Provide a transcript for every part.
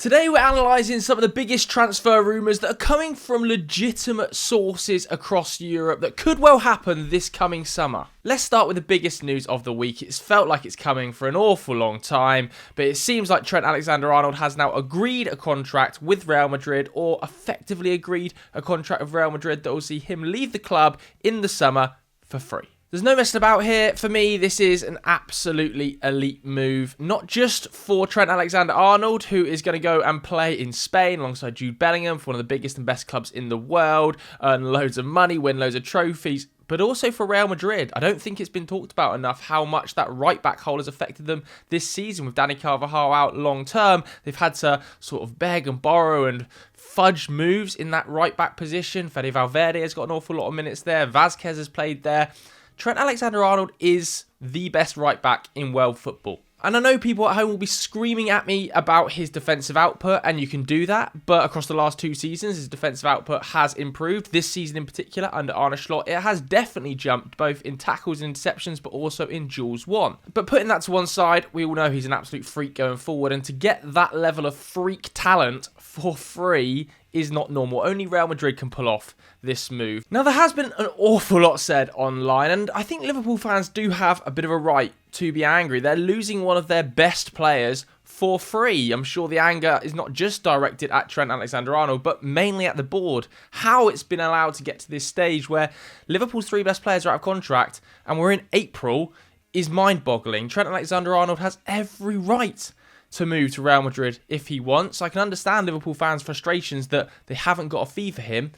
Today we're analysing some of the biggest transfer rumours that are coming from legitimate sources across Europe that could well happen this coming summer. Let's start with the biggest news of the week. It's felt like it's coming for an awful long time, but it seems like Trent Alexander-Arnold has now agreed a contract with Real Madrid, or effectively agreed a contract with Real Madrid that will see him leave the club in the summer for free. There's no messing about here. For me, this is an absolutely elite move. Not just for Trent Alexander-Arnold, who is going to go and play in Spain alongside Jude Bellingham for one of the biggest and best clubs in the world, earn loads of money, win loads of trophies, but also for Real Madrid. I don't think it's been talked about enough how much that right-back hole has affected them this season. With Dani Carvajal out long-term, they've had to sort of beg and borrow and fudge moves in that right-back position. Fede Valverde has got an awful lot of minutes there. Vázquez has played there. Trent Alexander-Arnold is the best right-back in world football. And I know people at home will be screaming at me about his defensive output, and you can do that, but across the last 2 seasons, his defensive output has improved. This season in particular, under Arne Slot, it has definitely jumped, both in tackles and interceptions, but also in duels won. But putting that to one side, we all know he's an absolute freak going forward, and to get that level of freak talent for free is not normal. Only Real Madrid can pull off this move. Now, there has been an awful lot said online, and I think Liverpool fans do have a bit of a right to be angry. They're losing one of their best players for free. I'm sure the anger is not just directed at Trent Alexander-Arnold, but mainly at the board. How it's been allowed to get to this stage where Liverpool's 3 best players are out of contract, and we're in April, is mind-boggling. Trent Alexander-Arnold has every right to move to Real Madrid if he wants. I can understand Liverpool fans' frustrations that they haven't got a fee for him,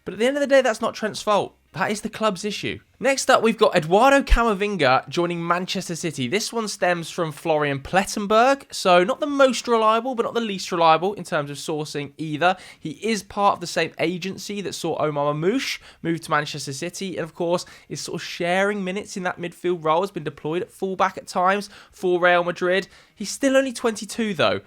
but at the end of the day, that's not Trent's fault. That is the club's issue. Next up, we've got Eduardo Camavinga joining Manchester City. This one stems from Florian Plettenberg, so not the most reliable, but not the least reliable in terms of sourcing either. He is part of the same agency that saw Omar Mamouche move to Manchester City, and of course, is sort of sharing minutes in that midfield role, has been deployed at fullback at times for Real Madrid. He's still only 22 though.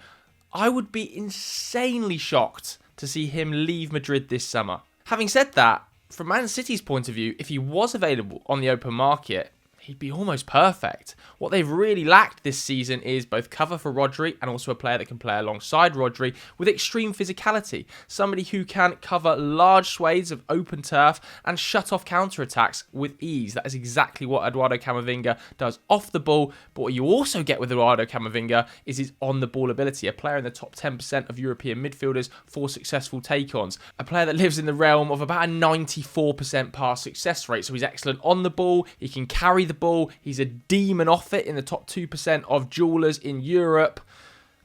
I would be insanely shocked to see him leave Madrid this summer. Having said that, from Man City's point of view, if he was available on the open market, he'd be almost perfect. What they've really lacked this season is both cover for Rodri and also a player that can play alongside Rodri with extreme physicality. Somebody who can cover large swathes of open turf and shut off counter-attacks with ease. That is exactly what Eduardo Camavinga does off the ball. But what you also get with Eduardo Camavinga is his on-the-ball ability. A player in the top 10% of European midfielders for successful take-ons. A player that lives in the realm of about a 94% pass success rate. So he's excellent on the ball. He can carry the ball. He's a demon off it in the top 2% of duelers in Europe.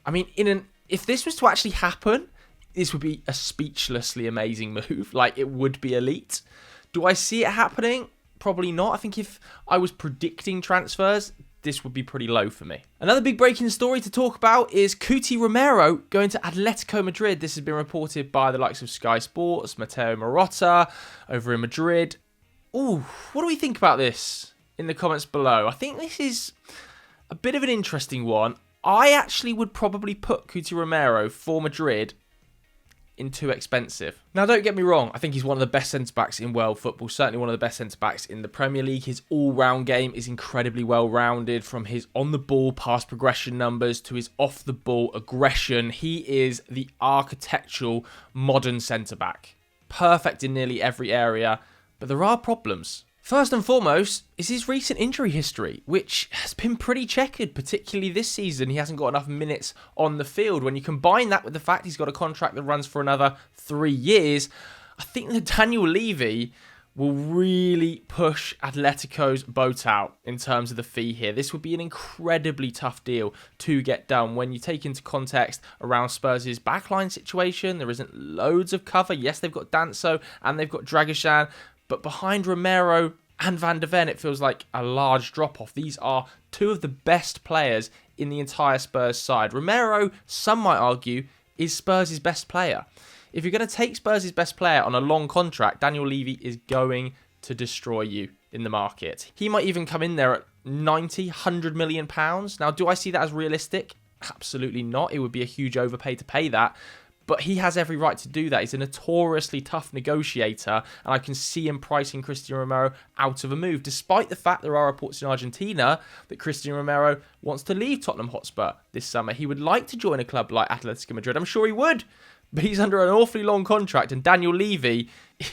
I mean, if this was to actually happen, this would be a speechlessly amazing move. Like, it would be elite. Do I see it happening? Probably not. I think if I was predicting transfers, this would be pretty low for me. Another big breaking story to talk about is Romero going to Atletico Madrid. This has been reported by the likes of Sky Sports, Mateo Marotta over in Madrid. Ooh, what do we think about this? In the comments below. I think this is a bit of an interesting one. I actually would probably put Romero for Madrid in too expensive. Now, don't get me wrong. I think he's one of the best centre-backs in world football. Certainly one of the best centre-backs in the Premier League. His all-round game is incredibly well-rounded. From his on-the-ball pass progression numbers to his off-the-ball aggression. He is the architectural modern centre-back. Perfect in nearly every area. But there are problems. First and foremost is his recent injury history, which has been pretty checkered, particularly this season. He hasn't got enough minutes on the field. When you combine that with the fact he's got a contract that runs for another 3 years, I think that Daniel Levy will really push Atletico's boat out in terms of the fee here. This would be an incredibly tough deal to get done when you take into context around Spurs' backline situation. There isn't loads of cover. Yes, they've got Danso and they've got Dragishan, but behind Romero and Van de Ven, it feels like a large drop-off. These are 2 of the best players in the entire Spurs side. Romero, some might argue, is Spurs' best player. If you're going to take Spurs' best player on a long contract, Daniel Levy is going to destroy you in the market. He might even come in there at 90, 100 million pounds. Now, do I see that as realistic? Absolutely not. It would be a huge overpay to pay that. but he has every right to do that. He's a notoriously tough negotiator, and I can see him pricing Cristian Romero out of a move, despite the fact there are reports in Argentina that Cristian Romero wants to leave Tottenham Hotspur this summer. He would like to join a club like Atletico Madrid. I'm sure he would, but he's under an awfully long contract, and Daniel Levy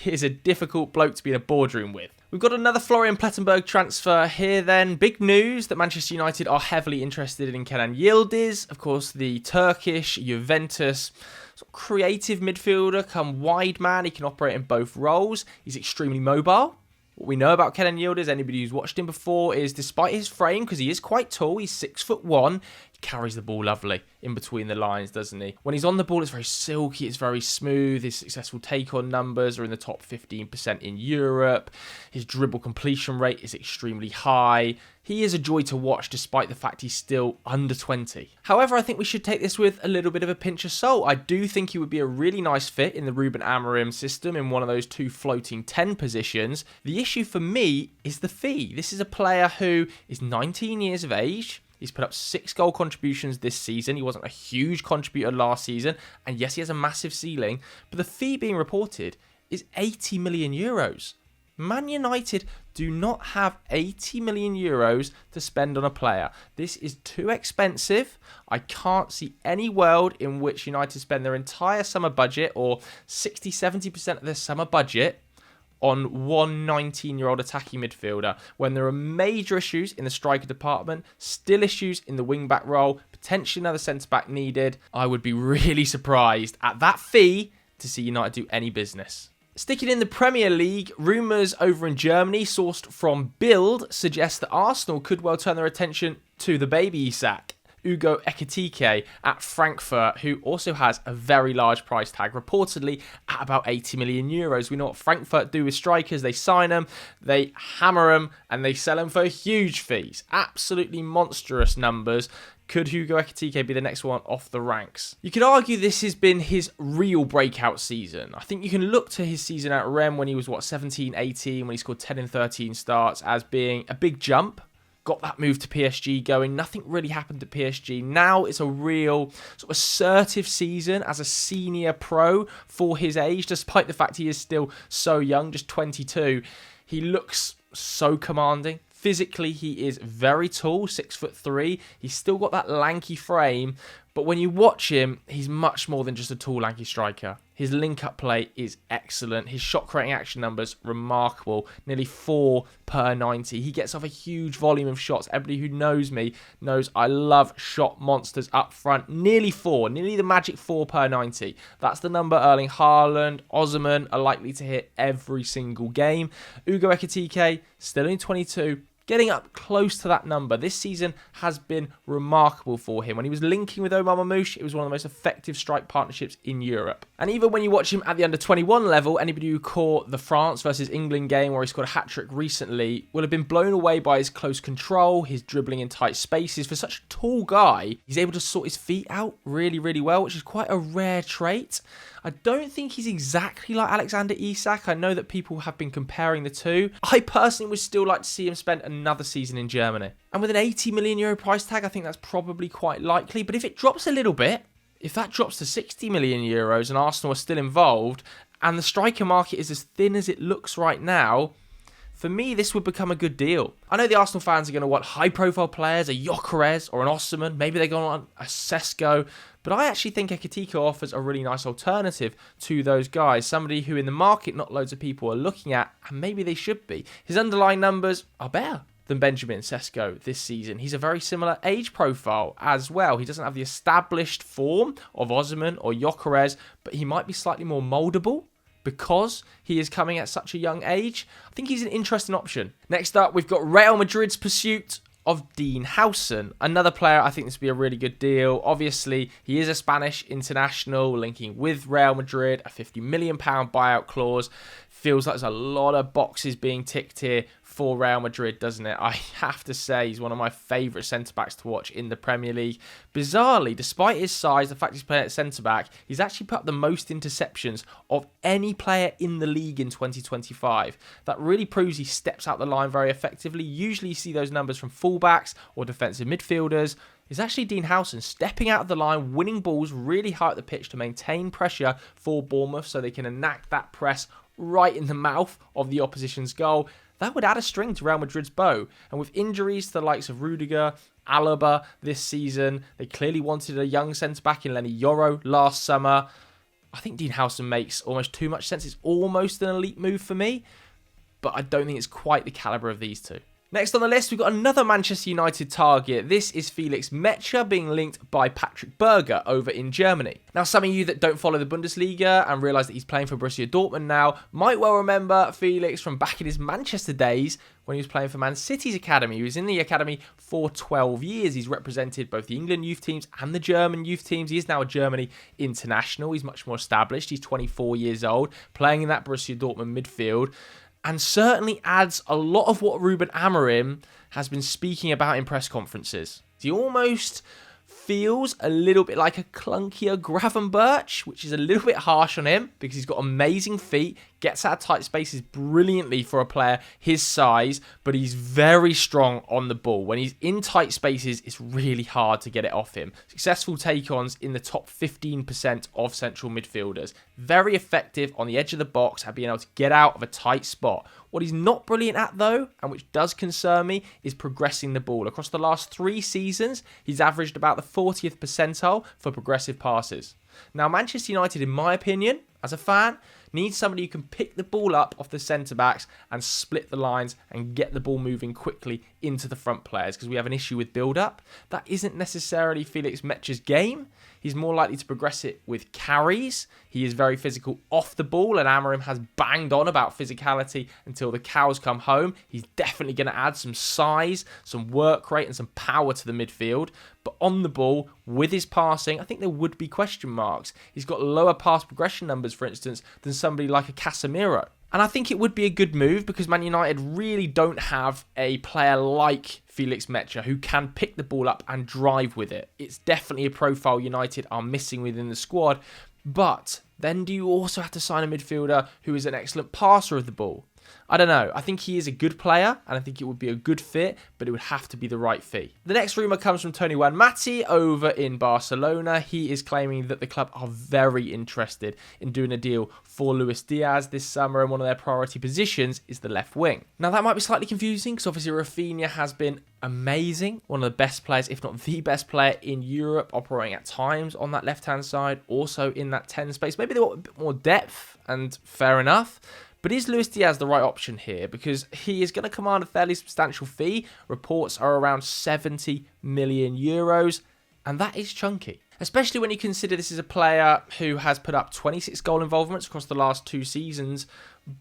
is a difficult bloke to be in a boardroom with. We've got another Florian Plettenberg transfer here then. Big news that Manchester United are heavily interested in Kenan Yildiz. Of course, the Turkish Juventus sort of creative midfielder come wide man. He can operate in both roles. He's extremely mobile. What we know about Kenan Yildiz, anybody who's watched him before, is despite his frame, because he is quite tall, he's 6'1", he carries the ball lovely in between the lines, doesn't he? When he's on the ball, it's very silky, it's very smooth. His successful take-on numbers are in the top 15% in Europe. His dribble completion rate is extremely high. He is a joy to watch despite the fact he's still under 20. However, I think we should take this with a little bit of a pinch of salt. I do think he would be a really nice fit in the Ruben Amorim system in one of those two floating 10 positions. The issue for me is the fee. This is a player who is 19 years of age. He's put up 6 goal contributions this season. He wasn't a huge contributor last season. And yes, he has a massive ceiling. But the fee being reported is 80 million euros. Man United do not have 80 million euros to spend on a player. This is too expensive. I can't see any world in which United spend their entire summer budget, or 60-70% of their summer budget, on one 19-year-old attacking midfielder, when there are major issues in the striker department, still issues in the wing-back role, potentially another centre-back needed. I would be really surprised at that fee to see United do any business. Sticking in the Premier League, rumours over in Germany, sourced from Bild, suggest that Arsenal could well turn their attention to the baby Isak, Ugo Ekitike at Frankfurt, who also has a very large price tag, reportedly at about 80 million euros. We know what Frankfurt do with strikers. They sign them, they hammer them, and they sell them for huge fees. Absolutely monstrous numbers. Could Ugo Ekitike be the next one off the ranks? You could argue this has been his real breakout season. I think you can look to his season at Rennes when he was, 17, 18, when he scored 10 in 13 starts, as being a big jump. Got that move to PSG going. Nothing really happened at PSG. Now it's a real sort of assertive season as a senior pro for his age, despite the fact he is still so young, just 22. He looks so commanding. Physically, he is very tall, 6'3". He's still got that lanky frame, but when you watch him, he's much more than just a tall, lanky striker. His link-up play is excellent. His shot-creating action numbers, remarkable. Nearly 4 per 90. He gets off a huge volume of shots. Everybody who knows me knows I love shot monsters up front. Nearly 4. Nearly the magic 4 per 90. That's the number Erling Haaland, Osimhen are likely to hit every single game. Ugo Ekitike, still only 22. Getting up close to that number. This season has been remarkable for him. When he was linking with Omar Mamouche, it was one of the most effective strike partnerships in Europe. And even when you watch him at the under-21 level, anybody who caught the France versus England game where he scored a hat-trick recently will have been blown away by his close control, his dribbling in tight spaces. For such a tall guy, he's able to sort his feet out really, really well, which is quite a rare trait. I don't think he's exactly like Alexander Isak. I know that people have been comparing the two. I personally would still like to see him spend another season in Germany. And with an 80 million euro price tag, I think that's probably quite likely. But if it drops a little bit, if that drops to 60 million euros and Arsenal are still involved, and the striker market is as thin as it looks right now, for me, this would become a good deal. I know the Arsenal fans are going to want high-profile players, a Gyokeres or an Osimhen. Maybe they're going to want a Sesko. But I actually think Ekitike offers a really nice alternative to those guys. Somebody who in the market not loads of people are looking at, and maybe they should be. His underlying numbers are better than Benjamin Sesko this season. He's a very similar age profile as well. He doesn't have the established form of Osimhen or Gyokeres, but he might be slightly more mouldable because he is coming at such a young age. I think he's an interesting option. Next up, we've got Real Madrid's pursuit of Dean Howson. Another player, I think this would be a really good deal. Obviously, he is a Spanish international linking with Real Madrid, a £50 million buyout clause. Feels like there's a lot of boxes being ticked here for Real Madrid, doesn't it? I have to say he's one of my favourite centre-backs to watch in the Premier League. Bizarrely, despite his size, the fact he's playing at centre-back, he's actually put up the most interceptions of any player in the league in 2025. That really proves he steps out the line very effectively. Usually you see those numbers from fullbacks or defensive midfielders. is actually Dean Howson stepping out of the line, winning balls really high up the pitch to maintain pressure for Bournemouth so they can enact that press right in the mouth of the opposition's goal. That would add a string to Real Madrid's bow. And with injuries to the likes of Rudiger, Alaba this season, they clearly wanted a young centre-back in Lenny Yoro last summer. I think Dean Howson makes almost too much sense. It's almost an elite move for me, but I don't think it's quite the calibre of these two. Next on the list, we've got another Manchester United target. This is Felix Nmecha being linked by Patrick Berger over in Germany. Now, some of you that don't follow the Bundesliga and realise that he's playing for Borussia Dortmund now might well remember Felix from back in his Manchester days when he was playing for Man City's academy. He was in the academy for 12 years. He's represented both the England youth teams and the German youth teams. He is now a Germany international. He's much more established. He's 24 years old, playing in that Borussia Dortmund midfield, and certainly adds a lot of what Ruben Amorim has been speaking about in press conferences. He almost feels a little bit like a clunkier Gravenberch, which is a little bit harsh on him because he's got amazing feet, gets out of tight spaces brilliantly for a player his size, but he's very strong on the ball. When he's in tight spaces, it's really hard to get it off him. Successful take-ons in the top 15% of central midfielders. Very effective on the edge of the box at being able to get out of a tight spot. What he's not brilliant at, though, and which does concern me, is progressing the ball. Across the last 3 seasons, he's averaged about the 40th percentile for progressive passes. Now, Manchester United, in my opinion, as a fan, needs somebody who can pick the ball up off the centre-backs and split the lines and get the ball moving quickly into the front players, because we have an issue with build-up. That isn't necessarily Felix Nmecha's game. He's more likely to progress it with carries. He is very physical off the ball, and Amorim has banged on about physicality until the cows come home. He's definitely going to add some size, some work rate, and some power to the midfield. But on the ball, with his passing, I think there would be question marks. He's got lower pass progression numbers, for instance, than somebody like a Casemiro. And I think it would be a good move because Man United really don't have a player like Felix Nmecha who can pick the ball up and drive with it. It's definitely a profile United are missing within the squad. But then do you also have to sign a midfielder who is an excellent passer of the ball? I don't know. I think he is a good player and I think it would be a good fit, but it would have to be the right fee. The next rumour comes from Tony Wanmati over in Barcelona. He is claiming that the club are very interested in doing a deal for Luis Diaz this summer, and one of their priority positions is the left wing. Now, that might be slightly confusing because obviously Rafinha has been amazing, one of the best players, if not the best player in Europe, operating at times on that left-hand side, also in that 10 space. Maybe they want a bit more depth, and fair enough. But is Luis Diaz the right option here? Because he is going to command a fairly substantial fee. Reports are around 70 million euros, and that is chunky. Especially when you consider this is a player who has put up 26 goal involvements across the last 2 seasons,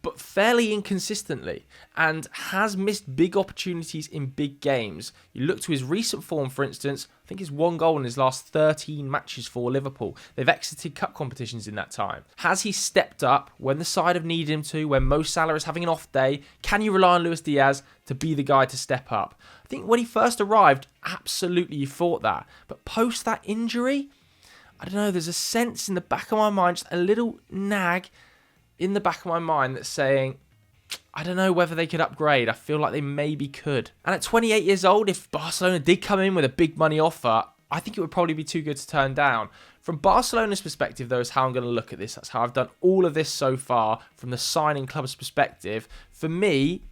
but fairly inconsistently, and has missed big opportunities in big games. You look to his recent form, for instance, I think he's 1 goal in his last 13 matches for Liverpool. They've exited cup competitions in that time. Has he stepped up when the side have needed him to, when Mo Salah is having an off day? Can you rely on Luis Diaz to be the guy to step up? I think when he first arrived, absolutely you thought that. But post that injury, I don't know, there's a sense in the back of my mind, just a little nag in the back of my mind that's saying, I don't know whether they could upgrade. I feel like they maybe could. And at 28 years old, if Barcelona did come in with a big money offer, I think it would probably be too good to turn down. From Barcelona's perspective, though, is how I'm going to look at this. That's how I've done all of this so far from the signing club's perspective. For me,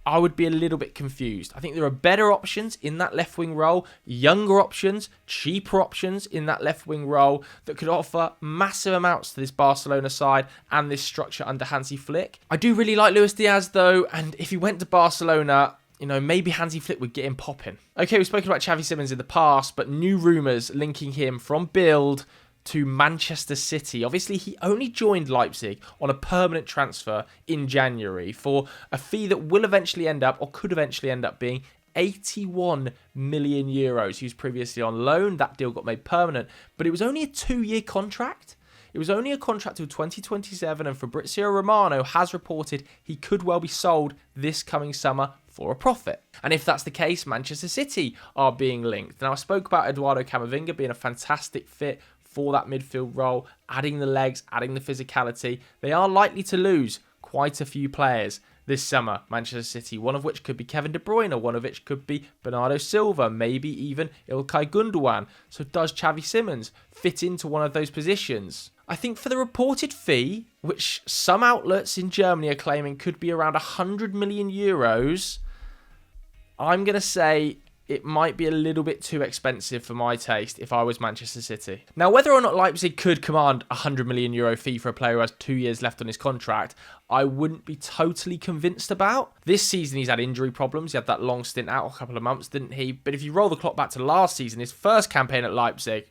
I would be a little bit confused. I think there are better options in that left wing role, younger options, cheaper options in that left wing role that could offer massive amounts to this Barcelona side and this structure under Hansi Flick. I do really like Luis Diaz though, and if he went to Barcelona, you know, maybe Hansi Flick would get him popping. Okay, we've spoken about Xavi Simons in the past, but new rumours linking him from Bild to Manchester City. Obviously, he only joined Leipzig on a permanent transfer in January for a fee that will eventually end up, or could eventually end up being, 81 million euros. He was previously on loan. That deal got made permanent, but it was only a 2-year contract. It was only a contract till 2027, and Fabrizio Romano has reported he could well be sold this coming summer for a profit. And if that's the case, Manchester City are being linked. Now, I spoke about Eduardo Camavinga being a fantastic fit for that midfield role, adding the legs, adding the physicality. They are likely to lose quite a few players this summer, Manchester City, one of which could be Kevin De Bruyne, one of which could be Bernardo Silva, maybe even Ilkay Gundogan. So does Xavi Simons fit into one of those positions? I think for the reported fee, which some outlets in Germany are claiming could be around 100 million euros, I'm going to say it might be a little bit too expensive for my taste if I was Manchester City. Now, whether or not Leipzig could command a 100 million euro fee for a player who has 2 years left on his contract, I wouldn't be totally convinced about. This season, he's had injury problems. He had that long stint out, a couple of months, didn't he? But if you roll the clock back to last season, his first campaign at Leipzig,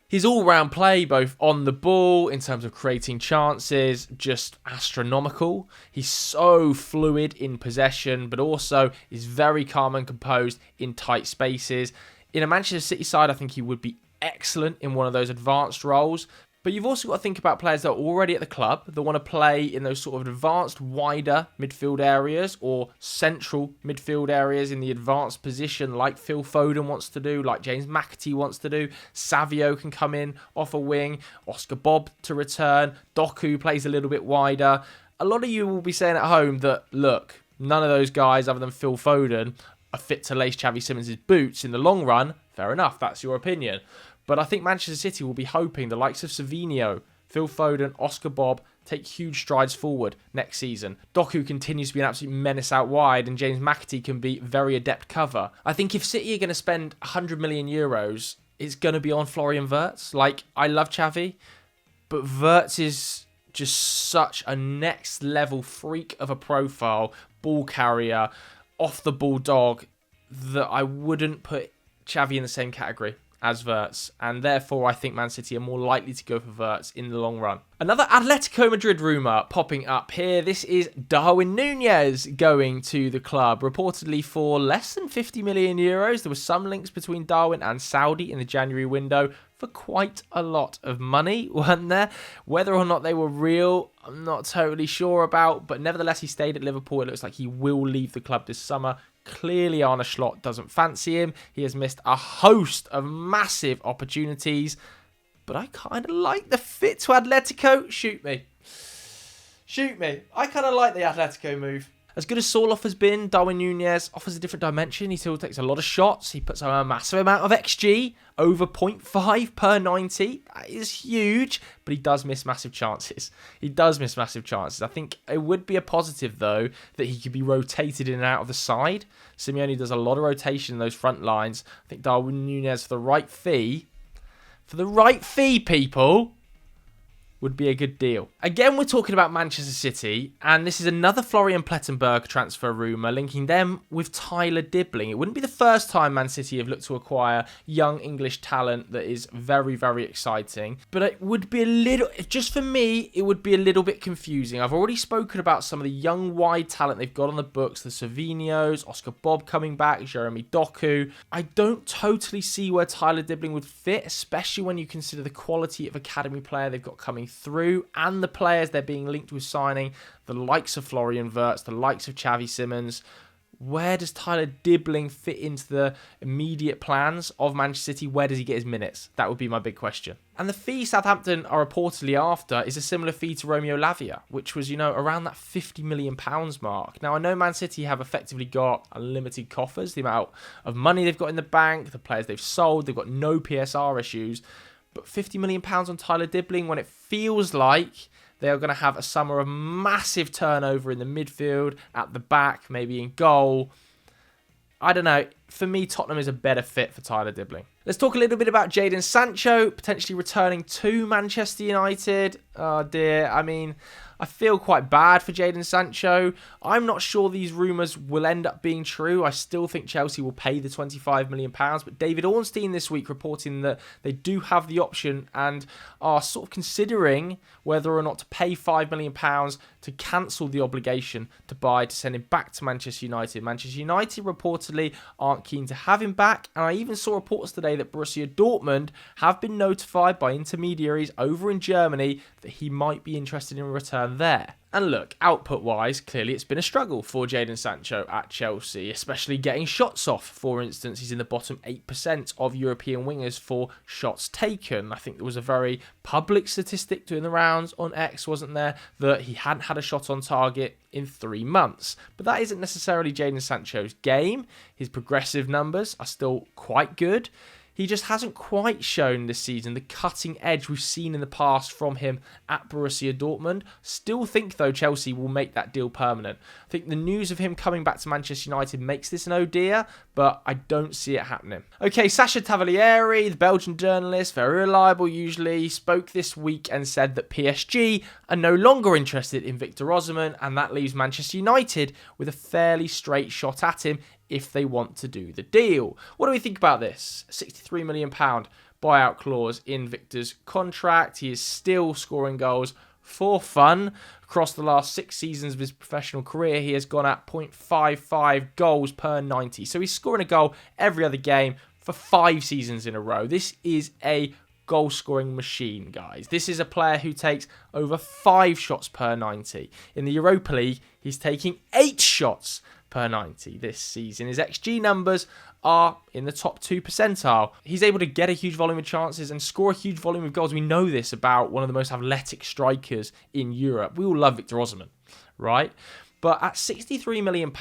his all-round play, both on the ball, in terms of creating chances, just astronomical. He's so fluid in possession, but also is very calm and composed in tight spaces. In a Manchester City side, I think he would be excellent in one of those advanced roles. But you've also got to think about players that are already at the club that want to play in those sort of advanced, wider midfield areas or central midfield areas in the advanced position like Phil Foden wants to do, like James McAtee wants to do. Savio can come in off a wing, Oscar Bob to return, Doku plays a little bit wider. A lot of you will be saying at home that, look, none of those guys other than Phil Foden are fit to lace Xavi Simons' boots in the long run. Fair enough, that's your opinion. But I think Manchester City will be hoping the likes of Savinho, Phil Foden, Oscar Bob take huge strides forward next season. Doku continues to be an absolute menace out wide, and James McAtee can be very adept cover. I think if City are going to spend 100 million euros, it's going to be on Florian Wirtz. Like, I love Xavi, but Wirtz is just such a next level freak of a profile, ball carrier, off the ball dog, that I wouldn't put Xavi in the same category as Wirtz, and therefore I think Man City are more likely to go for Wirtz in the long run. Another Atletico Madrid rumour popping up here. This is Darwin Nunez going to the club, reportedly for less than 50 million euros. There were some links between Darwin and Saudi in the January window for quite a lot of money, weren't there? Whether or not they were real, I'm not totally sure about, but nevertheless he stayed at Liverpool. It looks like he will leave the club this summer. Clearly Arne Slot doesn't fancy him. He has missed a host of massive opportunities, but I kind of like the fit to Atletico. Shoot me. I kind of like the Atletico move. As good as Sorloth has been, Darwin Nunez offers a different dimension. He still takes a lot of shots. He puts a massive amount of XG, over 0.5 per 90. That is huge, but he does miss massive chances. I think it would be a positive, though, that he could be rotated in and out of the side. Simeone does a lot of rotation in those front lines. I think Darwin Nunez, for the right fee, people, would be a good deal. Again, we're talking about Manchester City, and this is another Florian Plettenberg transfer rumour linking them with Tyler Dibling. It wouldn't be the first time Man City have looked to acquire young English talent that is very, very exciting, but it would be a little, just for me, it would be a little bit confusing. I've already spoken about some of the young wide talent they've got on the books, the Savinhos, Oscar Bob coming back, Jeremy Doku. I don't totally see where Tyler Dibling would fit, especially when you consider the quality of academy player they've got coming through and the players they're being linked with signing, the likes of Florian Wirtz, the likes of Xavi Simons. Where does Tyler Dibling fit into the immediate plans of Manchester City? Where does he get his minutes? That would be my big question. And the fee Southampton are reportedly after is a similar fee to Romeo Lavia, which was, around that £50 million mark. Now, I know Man City have effectively got unlimited coffers, the amount of money they've got in the bank, the players they've sold, they've got no PSR issues. But £50 million on Tyler Dibling when it feels like they are going to have a summer of massive turnover in the midfield, at the back, maybe in goal. I don't know. For me, Tottenham is a better fit for Tyler Dibling. Let's talk a little bit about Jadon Sancho, potentially returning to Manchester United. Oh dear, I feel quite bad for Jadon Sancho. I'm not sure these rumours will end up being true. I still think Chelsea will pay the £25 million. But David Ornstein this week reporting that they do have the option and are sort of considering whether or not to pay £5 million to cancel the obligation to buy, to send him back to Manchester United. Manchester United reportedly aren't keen to have him back. And I even saw reports today that Borussia Dortmund have been notified by intermediaries over in Germany that he might be interested in return there. And look, output-wise, clearly it's been a struggle for Jadon Sancho at Chelsea, especially getting shots off. For instance, he's in the bottom 8% of European wingers for shots taken. I think there was a very public statistic doing the rounds on X, wasn't there, that he hadn't had a shot on target in 3 months. But that isn't necessarily Jadon Sancho's game. His progressive numbers are still quite good. He just hasn't quite shown this season the cutting edge we've seen in the past from him at Borussia Dortmund. Still think, though, Chelsea will make that deal permanent. I think the news of him coming back to Manchester United makes this an oh dear, but I don't see it happening. Okay, Sacha Tavolieri, the Belgian journalist, very reliable usually, spoke this week and said that PSG are no longer interested in Victor Osimhen, and that leaves Manchester United with a fairly straight shot at him if they want to do the deal. What do we think about this? £63 million buyout clause in Victor's contract. He is still scoring goals for fun. Across the last 6 seasons of his professional career, he has gone at 0.55 goals per 90. So he's scoring a goal every other game for 5 seasons in a row. This is a goal-scoring machine, guys. This is a player who takes over 5 shots per 90. In the Europa League, he's taking 8 shots per 90 this season. His XG numbers are in the top 2 percentile. He's able to get a huge volume of chances and score a huge volume of goals. We know this about one of the most athletic strikers in Europe. We all love Victor Osimhen, right? But at £63 million,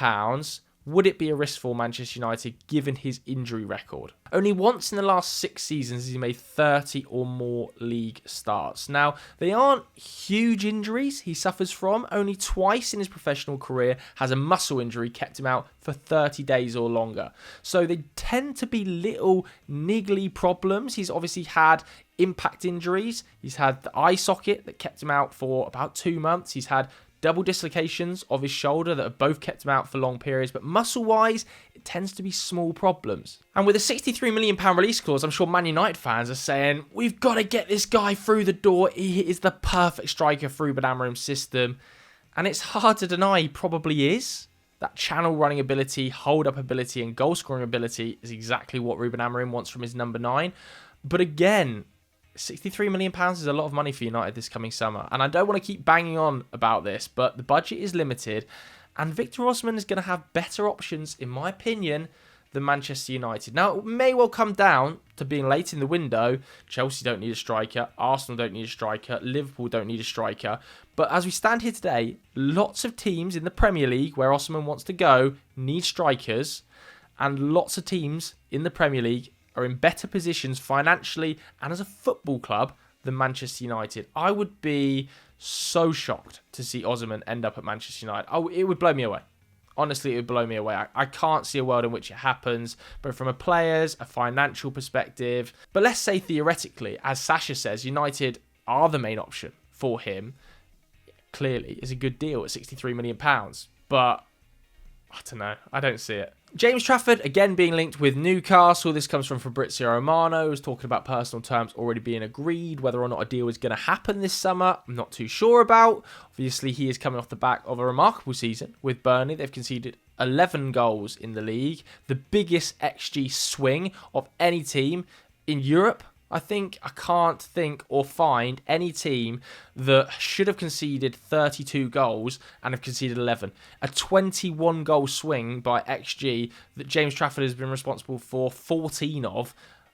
would it be a risk for Manchester United given his injury record? Only once in the last 6 seasons has he made 30 or more league starts. Now, they aren't huge injuries he suffers from. Only twice in his professional career has a muscle injury kept him out for 30 days or longer. So they tend to be little niggly problems. He's obviously had impact injuries. He's had the eye socket that kept him out for about 2 months. He's had double dislocations of his shoulder that have both kept him out for long periods, but muscle-wise, it tends to be small problems. And with a £63 million release clause, I'm sure Man United fans are saying, we've got to get this guy through the door. He is the perfect striker for Ruben Amorim's system. And it's hard to deny he probably is. That channel running ability, hold-up ability, and goal-scoring ability is exactly what Ruben Amorim wants from his number 9. But again, £63 million is a lot of money for United this coming summer. And I don't want to keep banging on about this, but the budget is limited. And Victor Osimhen is going to have better options, in my opinion, than Manchester United. Now, it may well come down to being late in the window. Chelsea don't need a striker. Arsenal don't need a striker. Liverpool don't need a striker. But as we stand here today, lots of teams in the Premier League where Osimhen wants to go need strikers. And lots of teams in the Premier League are in better positions financially and as a football club than Manchester United. I would be so shocked to see Osimhen end up at Manchester United. It would blow me away. Honestly, it would blow me away. I can't see a world in which it happens, but from a player's, a financial perspective. But let's say theoretically, as Sasha says, United are the main option for him. Clearly, it's a good deal at £63 million. But I don't know. I don't see it. James Trafford, again being linked with Newcastle. This comes from Fabrizio Romano, who's talking about personal terms already being agreed. Whether or not a deal is going to happen this summer, I'm not too sure about. Obviously, he is coming off the back of a remarkable season with Burnley. They've conceded 11 goals in the league. The biggest XG swing of any team in Europe. I can't think or find any team that should have conceded 32 goals and have conceded 11. A 21 goal swing by XG that James Trafford has been responsible for 14 of,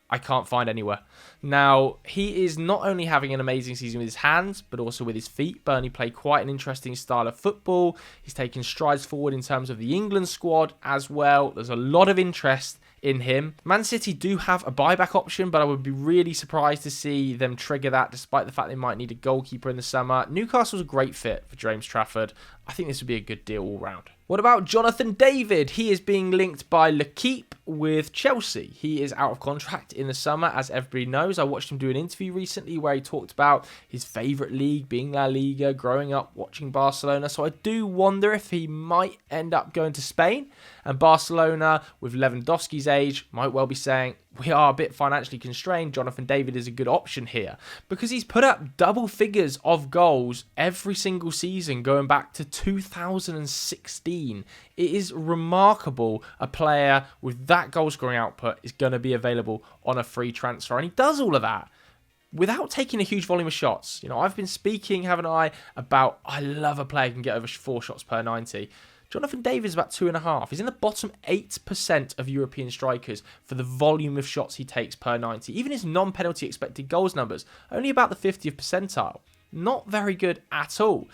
I can't find anywhere. Now, he is not only having an amazing season with his hands, but also with his feet. Burnley play quite an interesting style of football. He's taken strides forward in terms of the England squad as well. There's a lot of interest in him. Man City do have a buyback option, but I would be really surprised to see them trigger that, despite the fact they might need a goalkeeper in the summer. Newcastle's a great fit for James Trafford. I think this would be a good deal all round. What about Jonathan David? He is being linked by L'Equipe with Chelsea. He is out of contract in the summer, as everybody knows. I watched him do an interview recently where he talked about his favourite league being La Liga, growing up watching Barcelona. So I do wonder if he might end up going to Spain. And Barcelona, with Lewandowski's age, might well be saying, we are a bit financially constrained. Jonathan David is a good option here. Because he's put up double figures of goals every single season going back to 2016. It is remarkable a player with that goal scoring output is going to be available on a free transfer. And he does all of that without taking a huge volume of shots. You know, I've been speaking, haven't I, about I love a player who can get over 4 shots per 90. Jonathan David is about 2.5. He's in the bottom 8% of European strikers for the volume of shots he takes per 90. Even his non-penalty expected goals numbers, only about the 50th percentile. Not very good at all.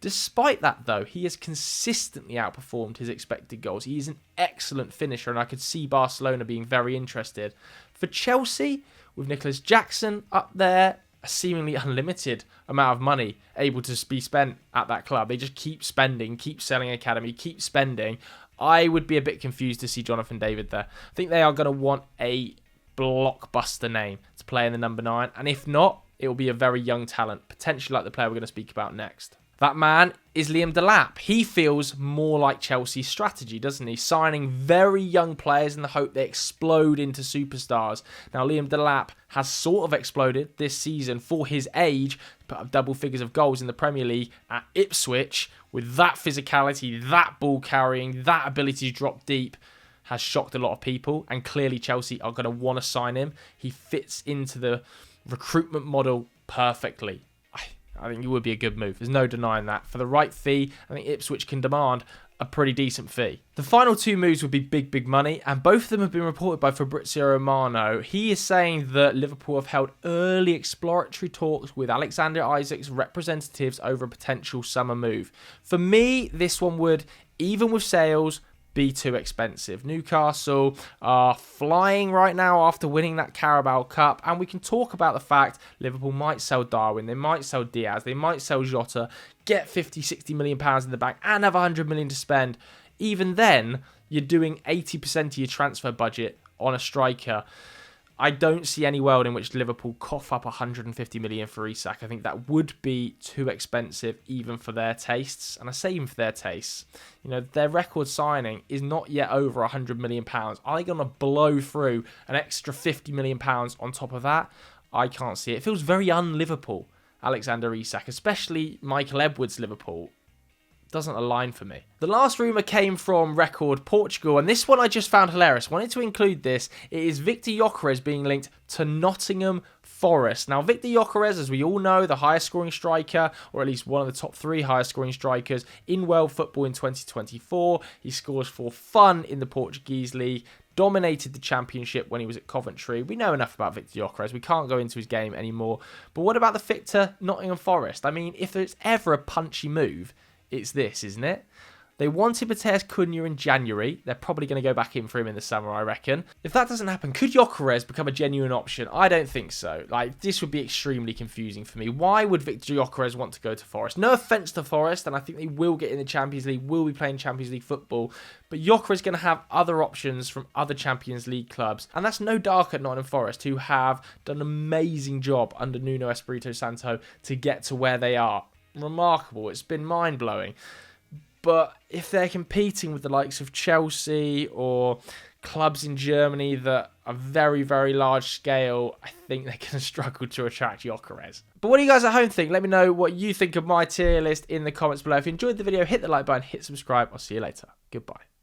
Despite that, though, he has consistently outperformed his expected goals. He is an excellent finisher, and I could see Barcelona being very interested. For Chelsea, with Nicholas Jackson up there, a seemingly unlimited amount of money able to be spent at that club. They just keep spending, keep selling academy, keep spending. I would be a bit confused to see Jonathan David there. I think they are going to want a blockbuster name to play in the number 9. And if not, it will be a very young talent, potentially like the player we're going to speak about next. That man is Liam Delap. He feels more like Chelsea's strategy, doesn't he? Signing very young players in the hope they explode into superstars. Now, Liam Delap has sort of exploded this season for his age. Put up double figures of goals in the Premier League at Ipswich. With that physicality, that ball carrying, that ability to drop deep, has shocked a lot of people. And clearly Chelsea are going to want to sign him. He fits into the recruitment model perfectly. I think it would be a good move. There's no denying that. For the right fee, I think Ipswich can demand a pretty decent fee. The final 2 moves would be big money, and both of them have been reported by Fabrizio Romero. He is saying that Liverpool have held early exploratory talks with Alexander Isak's representatives over a potential summer move. For me, this one would, even with sales, be too expensive. Newcastle are flying right now after winning that Carabao Cup, and we can talk about the fact Liverpool might sell Darwin, they might sell Diaz, they might sell Jota, get 50-60 million pounds in the bank and have 100 million to spend. Even then, you're doing 80% of your transfer budget on a striker. I don't see any world in which Liverpool cough up 150 million for Isak. I think that would be too expensive even for their tastes. And I say even for their tastes. You know, their record signing is not yet over 100 million pounds. Are they going to blow through an extra 50 million pounds on top of that? I can't see it. It feels very un-Liverpool, Alexander Isak, especially Michael Edwards' Liverpool. Doesn't align for me. The last rumour came from Record Portugal, and this one I just found hilarious. Wanted to include this. It is Victor Gyokeres being linked to Nottingham Forest. Now, Victor Gyokeres, as we all know, the highest scoring striker, or at least one of the top 3 highest scoring strikers in world football in 2024. He scores for fun in the Portuguese league. Dominated the championship when he was at Coventry. We know enough about Victor Gyokeres. We can't go into his game anymore. But what about the fit to Nottingham Forest? I mean, if there's ever a punchy move, it's this, isn't it? They wanted Mateus Cunha in January. They're probably going to go back in for him in the summer, I reckon. If that doesn't happen, could Gyokeres become a genuine option? I don't think so. Like, this would be extremely confusing for me. Why would Victor Gyokeres want to go to Forest? No offence to Forest, and I think they will get in the Champions League, will be playing Champions League football. But Gyokeres is going to have other options from other Champions League clubs. And that's no dark at Nottingham Forest, who have done an amazing job under Nuno Espirito Santo to get to where they are. Remarkable. It's been mind-blowing. But if they're competing with the likes of Chelsea or clubs in Germany that are very, very large scale, I think they're going to struggle to attract Gyokeres. But what do you guys at home think? Let me know what you think of my tier list in the comments below. If you enjoyed the video, hit the like button, hit subscribe. I'll see you later. Goodbye.